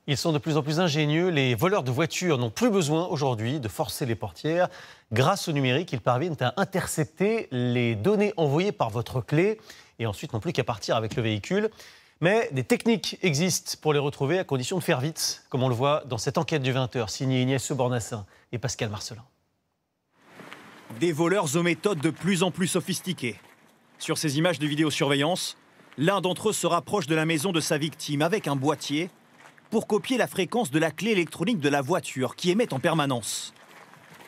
Ils sont de plus en plus ingénieux. Les voleurs de voitures n'ont plus besoin aujourd'hui de forcer les portières. Grâce au numérique, ils parviennent à intercepter les données envoyées par votre clé et ensuite n'ont plus qu'à partir avec le véhicule. Mais des techniques existent pour les retrouver à condition de faire vite, comme on le voit dans cette enquête du 20h, signée Inès Bornassin et Pascal Marcelin. Des voleurs aux méthodes de plus en plus sophistiquées. Sur ces images de vidéosurveillance, l'un d'entre eux se rapproche de la maison de sa victime avec un boîtier pour copier la fréquence de la clé électronique de la voiture qui émet en permanence.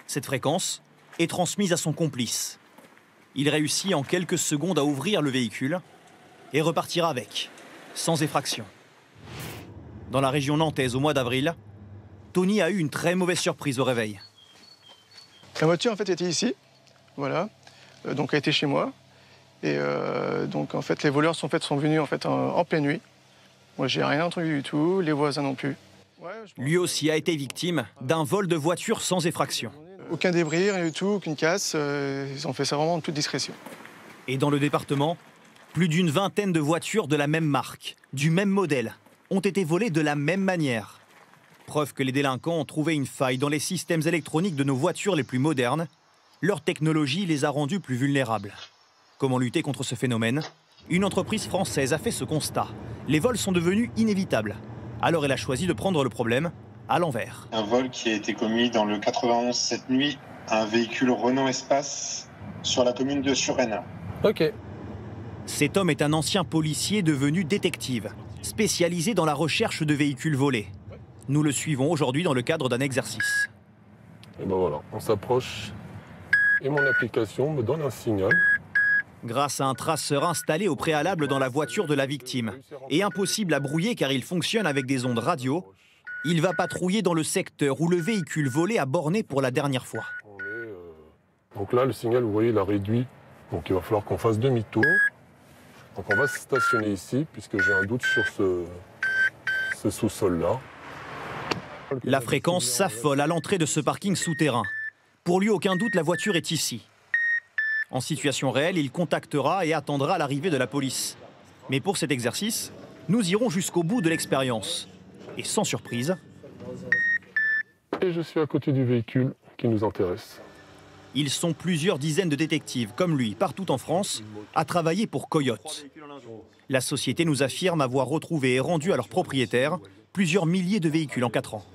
Cette fréquence est transmise à son complice. Il réussit en quelques secondes à ouvrir le véhicule et repartira avec, sans effraction. Dans la région nantaise au mois d'avril, Tony a eu une très mauvaise surprise au réveil. La voiture en fait était ici, voilà, donc elle était chez moi. Et donc en fait les voleurs sont venus en pleine nuit. Moi j'ai rien entendu du tout, les voisins non plus. Lui aussi a été victime d'un vol de voiture sans effraction. Aucun débris, rien du tout, aucune casse, ils ont fait ça vraiment en toute discrétion. Et dans le département, plus d'une vingtaine de voitures de la même marque, du même modèle, ont été volées de la même manière. Preuve que les délinquants ont trouvé une faille dans les systèmes électroniques de nos voitures les plus modernes. Leur technologie les a rendus plus vulnérables. Comment lutter contre ce phénomène? Une entreprise française a fait ce constat. Les vols sont devenus inévitables. Alors elle a choisi de prendre le problème à l'envers. Un vol qui a été commis dans le 91 cette nuit, un véhicule Renault Espace sur la commune de Suresnes. Ok. Cet homme est un ancien policier devenu détective, spécialisé dans la recherche de véhicules volés. Nous le suivons aujourd'hui dans le cadre d'un exercice. Et ben voilà, on s'approche et mon application me donne un signal. Grâce à un traceur installé au préalable dans la voiture de la victime et impossible à brouiller car il fonctionne avec des ondes radio, il va patrouiller dans le secteur où le véhicule volé a borné pour la dernière fois. Donc là, le signal, vous voyez, il a réduit. Donc il va falloir qu'on fasse demi-tour. Donc on va se stationner ici puisque j'ai un doute sur ce sous-sol-là. La fréquence s'affole à l'entrée de ce parking souterrain. Pour lui, aucun doute, la voiture est ici. En situation réelle, il contactera et attendra l'arrivée de la police. Mais pour cet exercice, nous irons jusqu'au bout de l'expérience. Et sans surprise... Et je suis à côté du véhicule qui nous intéresse. Ils sont plusieurs dizaines de détectives, comme lui, partout en France, à travailler pour Coyote. La société nous affirme avoir retrouvé et rendu à leurs propriétaires plusieurs milliers de véhicules en 4 ans.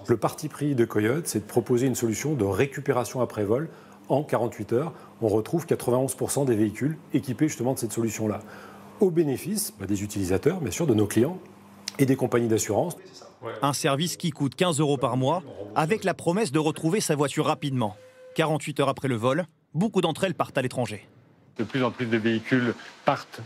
Le parti pris de Coyote, c'est de proposer une solution de récupération après vol. En 48 heures, on retrouve 91% des véhicules équipés justement de cette solution-là. Au bénéfice des utilisateurs, bien sûr, de nos clients et des compagnies d'assurance. Un service qui coûte 15 € par mois, avec la promesse de retrouver sa voiture rapidement. 48 heures après le vol, beaucoup d'entre elles partent à l'étranger. De plus en plus de véhicules partent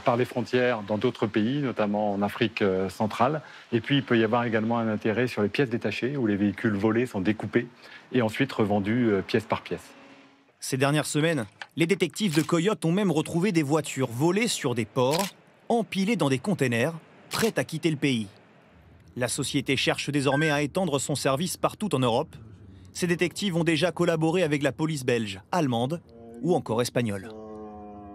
par les frontières dans d'autres pays, notamment en Afrique centrale. Et puis il peut y avoir également un intérêt sur les pièces détachées, où les véhicules volés sont découpés et ensuite revendus pièce par pièce. Ces dernières semaines, les détectives de Coyote ont même retrouvé des voitures volées sur des ports, empilées dans des containers, prêtes à quitter le pays. La société cherche désormais à étendre son service partout en Europe. Ces détectives ont déjà collaboré avec la police belge, allemande ou encore espagnole.